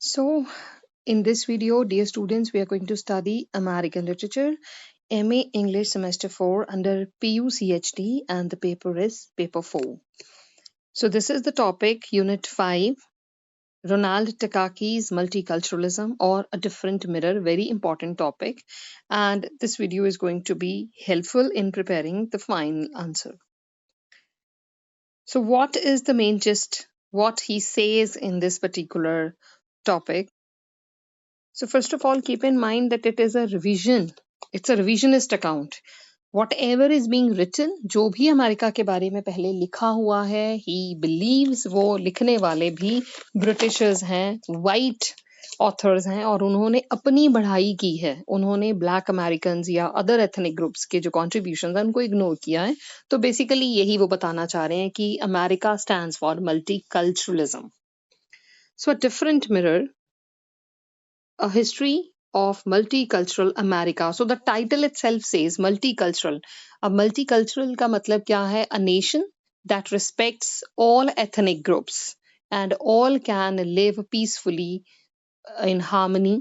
So, in this video, dear students, we are going to study American Literature, MA English Semester 4 under PUCHD, and the paper is Paper 4. So, this is the topic, Unit 5, Ronald Takaki's Multiculturalism or A Different Mirror, very important topic. And this video is going to be helpful in preparing the final answer. So, what is the main gist? What he says in this particular topic? So first of all, keep in mind that it is a revision. It's a revisionist account. Whatever is being written, जो भी America के बारे में पहले लिखा हुआ है, he believes वो लिखने वाले भी ब्रिटिशर्स हैं, white authors हैं और उन्होंने अपनी बढ़ाई की है. उन्होंने black Americans या other ethnic groups के जो contributions हैं उनको ignore किया है. तो basically यही वो बताना चाह रहे हैं कि America stands for multiculturalism. So a different mirror, a history of multicultural America. So the title itself says multicultural. अब multicultural का मतलब क्या है? A nation that respects all ethnic groups and all can live peacefully in harmony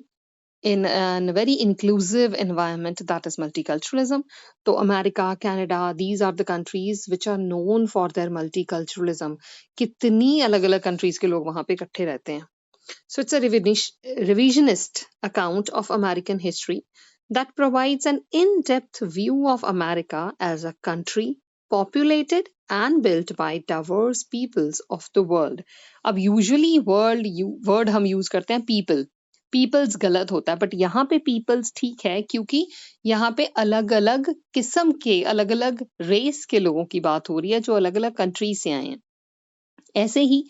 in a very inclusive environment, that is multiculturalism. So America, Canada, these are the countries which are known for their multiculturalism. कितनी अलग-अलग countries के लोग वहाँ पे इकट्ठे रहते हैं. So it's a revisionist account of American history that provides an in-depth view of America as a country populated and built by diverse peoples of the world. अब usually word हम use करते हैं people. Peoples गलत होता है but यहाँ पे peoples ठीक है क्योंकि यहाँ पे अलग अलग किस्म के अलग अलग रेस के लोगों की बात हो रही है जो अलग अलग कंट्री से आए हैं. ऐसे ही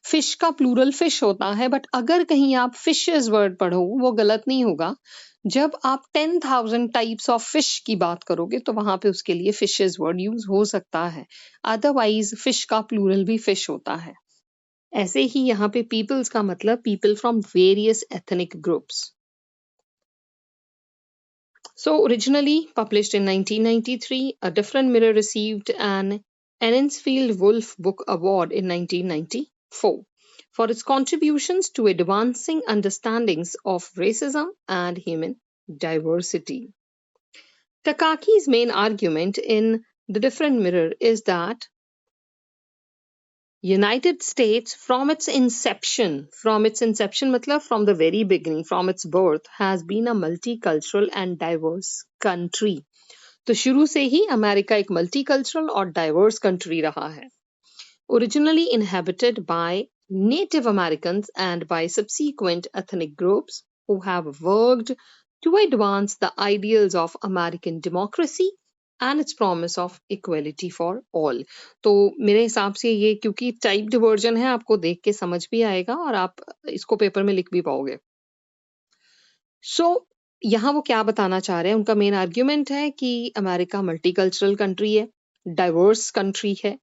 फिश का प्लूरल फिश होता है बट अगर कहीं आप फिशेस वर्ड पढ़ो वो गलत नहीं होगा. जब आप 10,000 टाइप्स ऑफ फिश की बात करोगे तो वहां पे उसके लिए फिशेस वर्ड यूज हो सकता है. अदरवाइज फिश का प्लूरल भी फिश होता है. ऐसे ही यहाँ पे पीपल्स का मतलब people from various ethnic groups. So originally published in 1993, A Different Mirror received an Ensfield Wolf Book Award in 1994 for its contributions to advancing understandings of racism and human diversity. Takaki's main argument in The Different Mirror is that United States from its inception मतलब from the very beginning, from its birth, has been a multicultural and diverse country. तो शुरू से ही America एक multicultural और diverse country रहा है. Originally inhabited by Native Americans and by subsequent ethnic groups who have worked to advance the ideals of American democracy and its promise of equality for all. तो मेरे हिसाब से ये क्योंकि टाइप्ड वर्जन है आपको देख के समझ भी आएगा और आप इसको पेपर में लिख भी पाओगे. सो यहाँ वो क्या बताना चाह रहे हैं, उनका मेन आर्ग्यूमेंट है कि अमेरिका मल्टीकल्चरल कंट्री है, डाइवर्स कंट्री है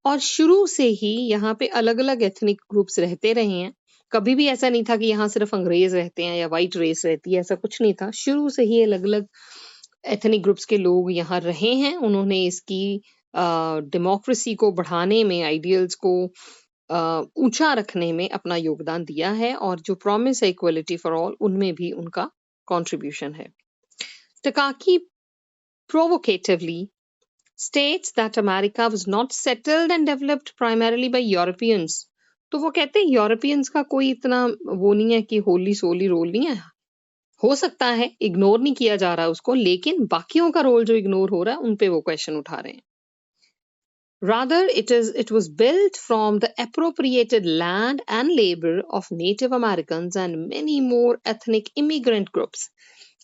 और शुरू से ही यहाँ पे अलग अलग एथनिक ग्रुप्स रहते रहे हैं. कभी भी ऐसा नहीं था कि यहाँ सिर्फ अंग्रेज रहते हैं या वाइट रेस रहती है, ऐसा कुछ नहीं था. शुरू से ही अलग अलग एथनिक ग्रुप्स के लोग यहाँ रहे हैं. उन्होंने इसकी डेमोक्रेसी को बढ़ाने में, आइडियल्स को ऊंचा रखने में अपना योगदान दिया है और जो प्रॉमिस है इक्वलिटी फॉर ऑल उनमें भी उनका contribution है. Takaki provocatively states that America was not settled and developed primarily by Europeans. तो वो कहते हैं यूरोपियंस का कोई इतना वो नहीं है कि होली सोली रोल नहीं है. हो सकता है, इग्नोर नहीं किया जा रहा उसको, लेकिन बाकियों का रोल जो इग्नोर हो रहा है उन पे वो क्वेश्चन उठा रहे हैं. Rather, it was built from the appropriated land and labor of Native Americans and many more ethnic immigrant groups.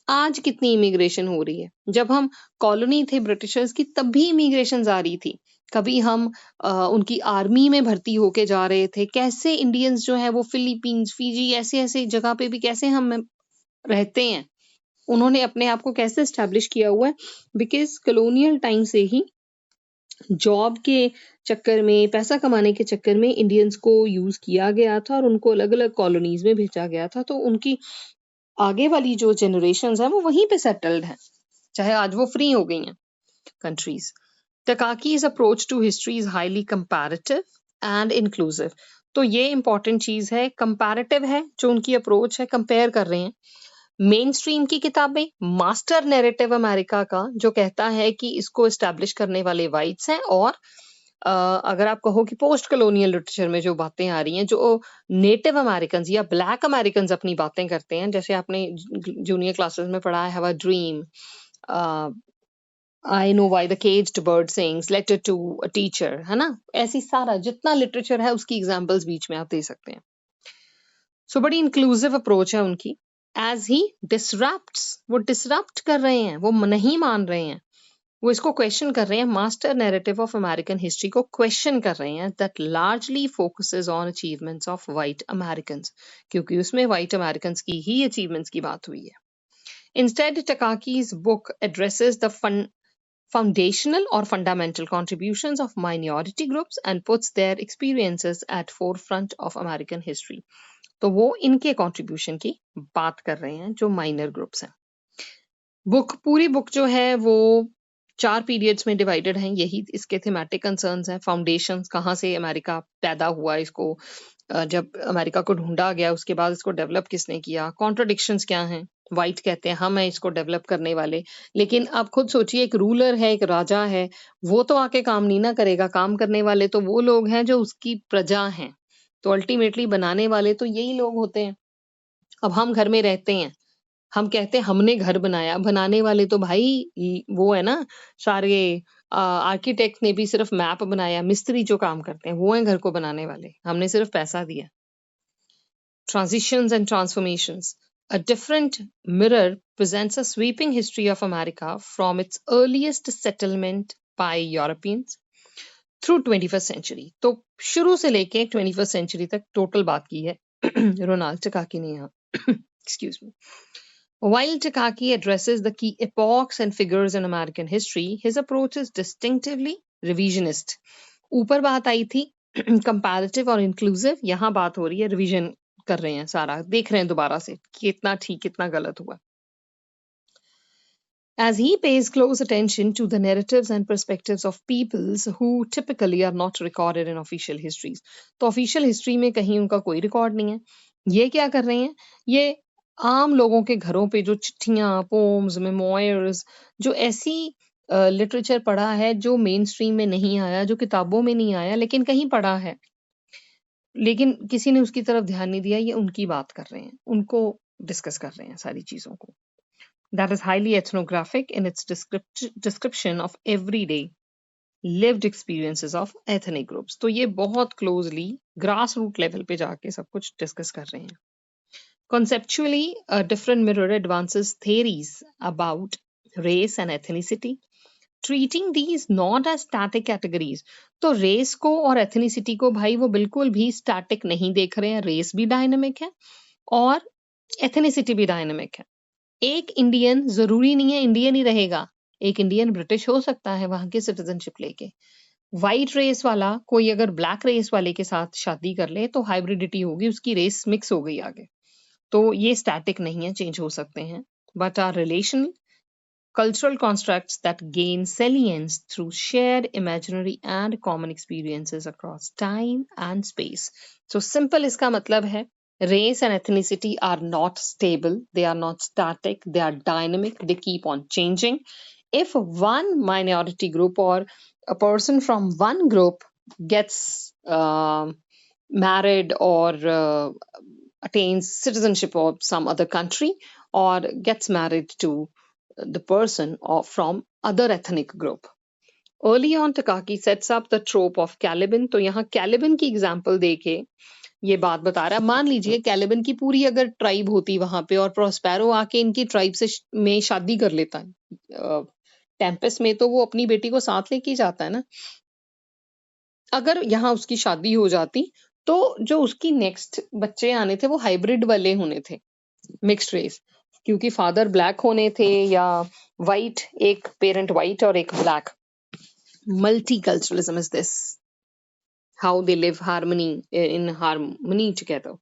आज कितनी इमिग्रेशन हो रही है. जब हम कॉलोनी थे ब्रिटिशर्स की तब भी इमिग्रेशन आ रही थी. कभी हम उनकी आर्मी में भर्ती होके जा रहे थे. कैसे इंडियंस जो है वो फिलीपींस, फीजी ऐसे ऐसे जगह पे भी कैसे हम रहते हैं, उन्होंने अपने आप को कैसे एस्टेब्लिश किया हुआ है. बिकॉज कॉलोनियल टाइम से ही जॉब के चक्कर में, पैसा कमाने के चक्कर में इंडियंस को यूज किया गया था और उनको अलग अलग कॉलोनीज में भेजा गया था. तो उनकी आगे वाली जो जनरेशंस हैं वो वहीं पे सेटल्ड हैं, चाहे आज वो फ्री हो गई हैं countries. Takaki's approach to history is highly comparative and inclusive. तो ये इंपॉर्टेंट चीज है, कंपैरेटिव है जो उनकी अप्रोच है, कंपेयर कर रहे हैं मेन स्ट्रीम की किताबें, मास्टर नैरेटिव अमेरिका का जो कहता है कि इसको एस्टैब्लिश करने वाले वाइट्स हैं, और अगर आप कहो कि पोस्ट कॉलोनियल लिटरेचर में जो बातें आ रही हैं, जो नेटिव अमेरिकन या ब्लैक अमेरिकन अपनी बातें करते हैं, जैसे आपने जूनियर क्लासेस में पढ़ा है, have a dream, I know why the caged bird sings, letter to a teacher, है ना, ऐसी सारा जितना लिटरेचर है उसकी एग्जांपल्स बीच में आप दे सकते हैं। सो बड़ी इंक्लूसिव अप्रोच है उनकी। एज ही डिसरप्ट्स, वो डिसरप्ट कर रहे हैं, वो नहीं मान रहे हैं, वो इसको क्वेश्चन कर रहे हैं, master narrative of American history को क्वेश्चन कर रहे हैं, that largely focuses on achievements of white American, क्योंकि उसमें वाइट अमेरिकन की ही अचीवमेंट्स की बात हुई है। Instead Takaki's book addresses the foundational or fundamental contributions of minority groups and puts their experiences at forefront of American history. तो वो इनके कंट्रीब्यूशन की बात कर रहे हैं जो माइनर ग्रुप्स हैं। बुक, पूरी बुक जो है वो 4 पीरियड्स में डिवाइडेड हैं, यही इसके थीमेटिक कंसर्न्स हैं। फाउंडेशंस, कहाँ से अमेरिका पैदा हुआ, इसको जब अमेरिका को ढूंढा गया उसके बाद इसको डेवलप किसने किया, कॉन्ट्रडिक्शंस क्या हैं, वाइट कहते हैं हम हैं इसको डेवलप करने वाले, लेकिन आप खुद सोचिए, एक रूलर है, एक राजा है, वो तो आके काम नहीं ना करेगा, काम करने वाले तो वो लोग हैं जो उसकी प्रजा हैं, तो अल्टीमेटली बनाने वाले तो यही लोग होते हैं। अब हम घर में रहते हैं, हम कहते हैं हमने घर बनाया, बनाने वाले तो भाई वो है ना, सारे आर्किटेक्ट ने भी सिर्फ मैप बनाया, मिस्त्री जो काम करते हैं वो हैं घर को बनाने वाले, हमने सिर्फ पैसा दिया। Transitions and transformations. A different mirror presents a sweeping history of America from its earliest settlement by Europeans through 21st century. तो शुरू से लेके 21st century तक टोटल बात की है रोनाल्ड टकाकी ने यहाँ excuse me. While Takaki addresses the key epochs and figures in American history, his approach is distinctively revisionist. ऊपर बात आई थी comparative और inclusive, यहाँ बात हो रही है रिवीजन कर रहे हैं, सारा देख रहे हैं दोबारा से कितना ठीक कितना गलत हुआ। As he pays close attention to the narratives and perspectives of peoples who typically are not recorded in official histories. तो official history में कहीं उनका कोई रिकॉर्ड नहीं है। ये क्या कर रहे हैं, ये आम लोगों के घरों पे जो चिट्ठियां, पोम्स, मेमोयर्स, जो ऐसी लिटरेचर पढ़ा है जो मेन स्ट्रीम में नहीं आया, जो किताबों में नहीं आया, लेकिन कहीं पढ़ा है, लेकिन किसी ने उसकी तरफ ध्यान नहीं दिया, ये उनकी बात कर रहे हैं, उनको डिस्कस कर रहे हैं सारी चीजों को। That is highly ethnographic in its description of everyday lived experiences of ethnic groups. तो ये बहुत closely grass root level पे जाके सब कुछ discuss कर रहे हैं। Conceptually, a different mirror advances theories about race and ethnicity, treating these not as static categories. तो race को और ethnicity को भाई वो बिल्कुल भी static नहीं देख रहे हैं, race भी dynamic है और ethnicity भी dynamic है। एक इंडियन जरूरी नहीं है इंडियन ही रहेगा, एक इंडियन ब्रिटिश हो सकता है वहां की सिटीजनशिप लेके। व्हाइट रेस वाला कोई अगर ब्लैक रेस वाले के साथ शादी कर ले तो हाइब्रिडिटी होगी, उसकी रेस मिक्स हो गई आगे, तो ये स्टैटिक नहीं है, चेंज हो सकते हैं। But are relational cultural constructs that gain salience through shared imaginary and common experiences across time and space. So simple इसका मतलब है race and ethnicity are not stable, they are not static, they are dynamic, they keep on changing. If one minority group or a person from one group gets married or attains citizenship of some other country or gets married to the person from other ethnic group. Early on, Takaki sets up the trope of Caliban. तो यहाँ Caliban की example देके ये बात बता रहा है, मान लीजिए Caliban की पूरी अगर ट्राइब होती वहां पे और प्रोस्पेरो आके इनकी ट्राइब से में शादी कर लेता है टेम्पेस्ट में, तो वो अपनी बेटी को साथ लेके जाता है ना। अगर यहाँ उसकी शादी हो जाती तो जो उसकी नेक्स्ट बच्चे आने थे वो हाइब्रिड वाले होने थे, मिक्स्ड रेस, क्योंकि फादर ब्लैक होने थे या वाइट, एक पेरेंट वाइट और एक black. Multiculturalism is this, how they live in harmony together.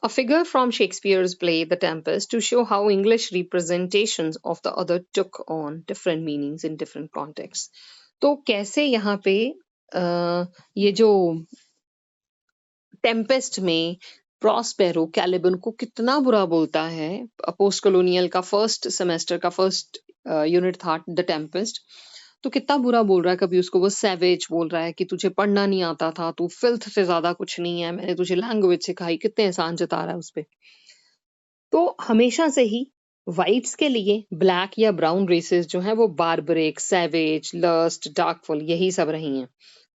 A figure from Shakespeare's play The Tempest to show how English representations of the other took on different meanings in different contexts. तो कैसे यहाँ पे ये जो Tempest में Prospero Caliban को कितना बुरा बोलता है। पोस्ट कॉलोनियल का फर्स्ट सेमेस्टर का फर्स्ट यूनिट था द टेम्पेस्ट, तो कितना बुरा बोल रहा है, कभी उसको वो सैवेज बोल रहा है कि तुझे पढ़ना नहीं आता था, तू फिल्थ से ज्यादा कुछ नहीं है, मैंने तुझे लैंग्वेज सिखाई, कितने एहसान जता रहा है उस पे। तो हमेशा से ही वाइट्स के लिए ब्लैक या ब्राउन रेसेस जो हैं वो बारबरिक, सैवेज, लस्ट, डार्कफुल यही सब रही हैं।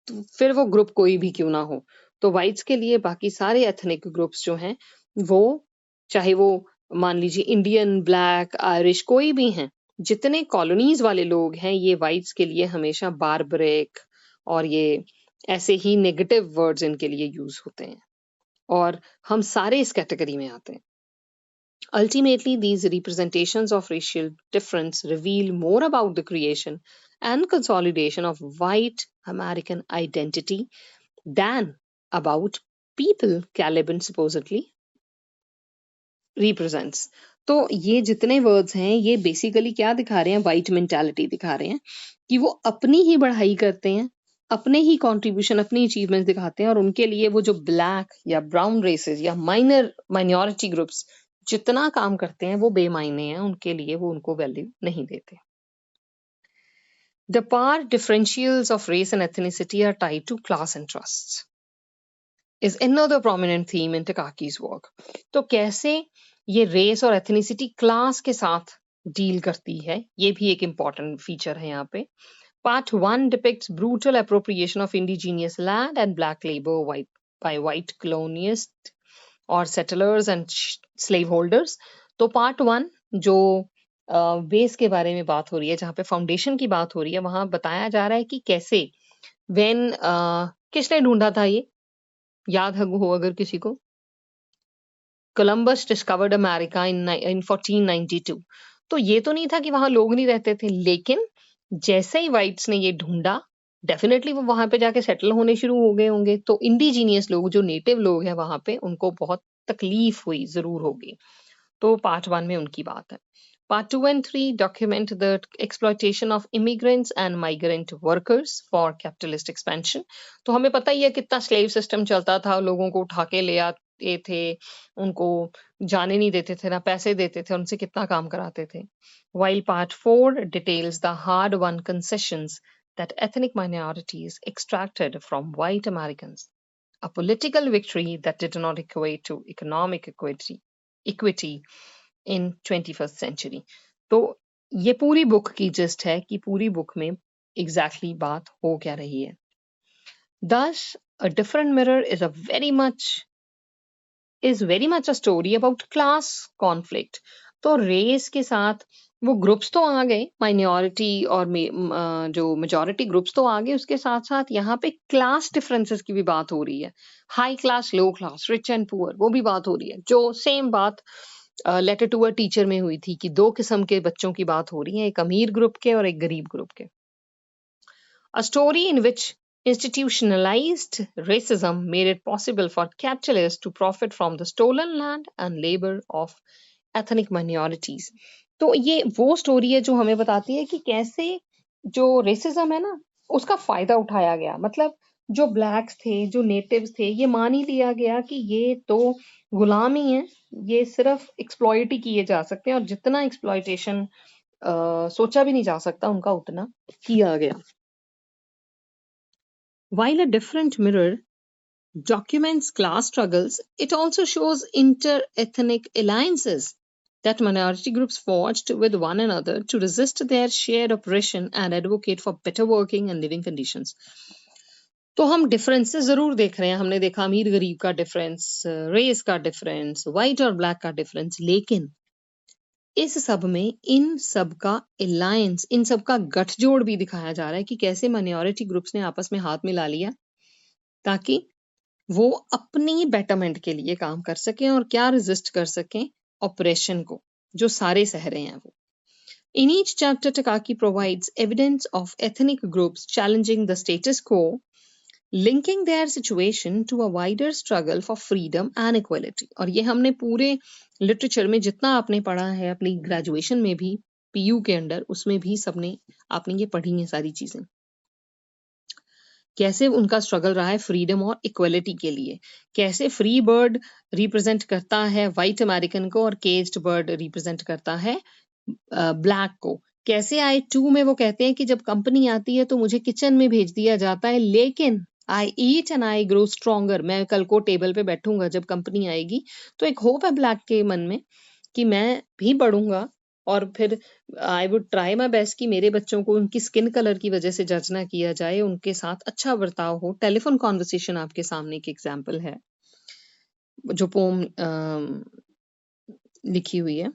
तो फिर वो ग्रुप कोई भी क्यों ना हो, तो वाइट्स के लिए बाकी सारे एथनिक ग्रुप्स जो हैं वो, चाहे वो मान लीजिए इंडियन, ब्लैक, आयरिश, कोई भी हैं, जितने कॉलोनीज वाले लोग हैं, ये वाइट्स के लिए हमेशा बारबरिक और ये ऐसे ही नेगेटिव वर्ड्स इनके लिए यूज होते हैं, और हम सारे इस कैटेगरी में आते हैं। Ultimately, these representations of racial difference reveal more about the creation and consolidation of white American identity than about people Caliban supposedly represents. तो ये जितने वर्ड्स हैं ये बेसिकली क्या दिखा रहे हैं, वाइट मेंटालिटी दिखा रहे हैं कि वो अपनी ही बढ़ाई करते हैं, अपने ही कंट्रीब्यूशन, अपनी अचीवमेंट्स दिखाते हैं, और उनके लिए वो जो ब्लैक या ब्राउन रेसेस या माइनर माइनॉरिटी ग्रुप्स जितना काम करते हैं वो बेमायने हैं, उनके लिए वो उनको वैल्यू नहीं देते। The power differentials of race and ethnicity are tied to class and trusts is another prominent theme in Takaki's work. तो कैसे ये रेस और एथनिसिटी क्लास के साथ डील करती है, ये भी एक इम्पॉर्टेंट फीचर है यहाँ पे। Part 1 depicts brutal appropriation of indigenous land and black labor by white colonists और settlers and slave holders। तो पार्ट 1 जो बेस के बारे में बात हो रही है, जहाँ पे फाउंडेशन की बात हो रही है, वहां बताया जा रहा है कि कैसे व्हेन किसने ढूंढा था ये, याद हो अगर किसी को, कोलंबस डिस्कवर्ड अमेरिका इन 1492। तो ये तो नहीं था कि वहां लोग नहीं रहते थे, लेकिन जैसे ही वाइट्स ने ये ढूंढा, डेफिनेटली वो वहां पे जाके सेटल होने शुरू हो गए होंगे, तो इंडिजीनियस लोग, जो नेटिव लोग हैं वहां पे, उनको बहुत तकलीफ हुई जरूर होगी। तो पार्ट 1 में उनकी बात है। Part 2 and 3 document the exploitation of immigrants and migrant workers for capitalist expansion। तो हमें पता ही है कितना स्लेव सिस्टम चलता था, लोगों को उठा के ले आते थे, उनको जाने नहीं देते थे, ना पैसे देते थे, उनसे कितना काम कराते थे। While Part 4 details the hard-won concessions that ethnic minorities extracted from white Americans, a political victory that did not equate to economic equity in 21st century. तो ये पूरी बुक की जिस्ट है कि पूरी बुक में एग्जैक्टली बात हो क्या रही है। Thus, A Different Mirror is very much a story about class conflict। तो रेस के साथ वो ग्रुप्स तो आ गए, माइनॉरिटी और जो मेजॉरिटी ग्रुप्स तो आ गए, उसके साथ साथ यहाँ पे क्लास डिफरेंसेस की भी बात हो रही है, high class, low class, rich and poor, वो भी बात हो रही है। जो सेम बात लेटर टू अ टीचर में हुई थी कि दो किस्म के बच्चों की बात हो रही है, एक अमीर ग्रुप के और एक गरीब ग्रुप के। A story in which institutionalized racism made it possible for capitalists to profit from the stolen land and labor of ethnic minorities। तो ये वो स्टोरी है जो हमें बताती है कि कैसे जो रेसिज्म है ना, उसका फायदा उठाया गया। मतलब जो ब्लैक्स थे, जो नेटिव्स थे, ये मान ही लिया गया कि ये तो गुलाम ही है, ये सिर्फ एक्सप्लॉइट ही किए जा सकते हैं, और जितना एक्सप्लॉइटेशन सोचा भी नहीं जा सकता उनका, उतना किया गया। While A Different Mirror documents class struggles, it also shows inter-ethnic alliances that minority groups forged with one another to resist their shared oppression and advocate for better working and living conditions। तो हम differences जरूर देख रहे हैं, हमने देखा अमीर गरीब का डिफरेंस, रेस का डिफरेंस, व्हाइट और ब्लैक का डिफरेंस, लेकिन इस सब में इन सब का अलायंस, इन सब का गठजोड़ भी दिखाया जा रहा है कि कैसे माइनॉरिटी ग्रुप्स ने आपस में हाथ मिला लिया ताकि वो अपनी बेटरमेंट के लिए काम कर सकें और क्या रेजिस्ट कर सकें ऑपरेशन को जो सारे सह रहे हैं वो। In each chapter, Takaki provides evidence of ethnic groups challenging the status quo, linking their situation to a wider struggle for freedom and equality। और ये हमने पूरे लिटरेचर में जितना आपने पढ़ा है अपनी ग्रेजुएशन में भी, पीयू के अंडर, उसमें भी सबने आपने ये पढ़ी हैं सारी चीजें। कैसे उनका स्ट्रगल रहा है फ्रीडम और इक्वलिटी के लिए, कैसे फ्री बर्ड रिप्रेजेंट करता है व्हाइट अमेरिकन को और केज्ड बर्ड रिप्रेजेंट करता है ब्लैक को। कैसे आई टू में वो कहते हैं कि जब कंपनी आती है तो मुझे किचन में भेज दिया जाता है, लेकिन I eat and I grow stronger, मैं कल को टेबल पे बैठूंगा जब कंपनी आएगी। तो एक होप है ब्लैक के मन में कि मैं भी बढ़ूंगा, और फिर I would try my best कि मेरे बच्चों को उनकी स्किन कलर की वजह से जज ना किया जाए, उनके साथ अच्छा बर्ताव हो। टेलीफोन कॉन्वर्सेशन आपके सामने एक एग्जाम्पल है, जो पोम लिखी हुई है।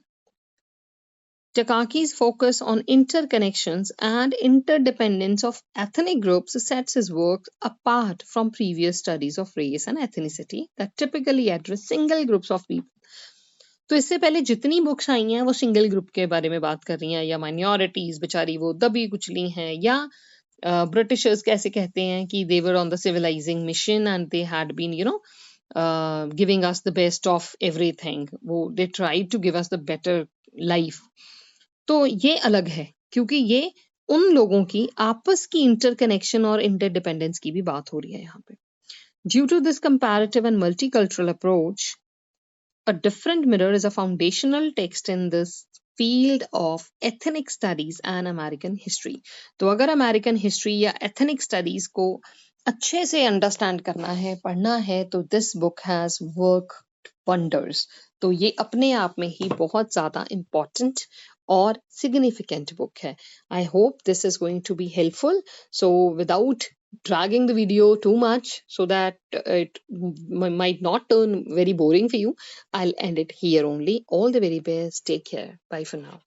Takaki's focus on interconnections and interdependence of ethnic groups sets his work apart from previous studies of race and ethnicity that typically address single groups of people. तो इससे पहले जितनी बुक्स आई हैं वो सिंगल ग्रुप के बारे में बात कर रही हैं, या माइनॉरिटीज बेचारी वो दबी कुचली हैं, या ब्रिटिशर्स कैसे कहते हैं कि they were on the civilising mission and they had been giving us the best of everything, वो they tried to give us the better life. तो ये अलग है, क्योंकि ये उन लोगों की आपस की इंटरकनेक्शन और इंटरडिपेंडेंस की भी बात हो रही है यहाँ पे। Due to this comparative and multicultural approach, a different mirror is a foundational text in this field of ethnic studies and American history. तो अगर अमेरिकन हिस्ट्री या एथनिक स्टडीज को अच्छे से अंडरस्टैंड करना है, पढ़ना है, तो this book has work wonders. तो ये अपने आप में ही बहुत ज्यादा इम्पोर्टेंट और सिग्निफिकेंट बुक है। I hope this is going to be helpful. So without dragging the video too much so that it might not turn very boring for you, I'll end it here only. All the very best. Take care. Bye for now.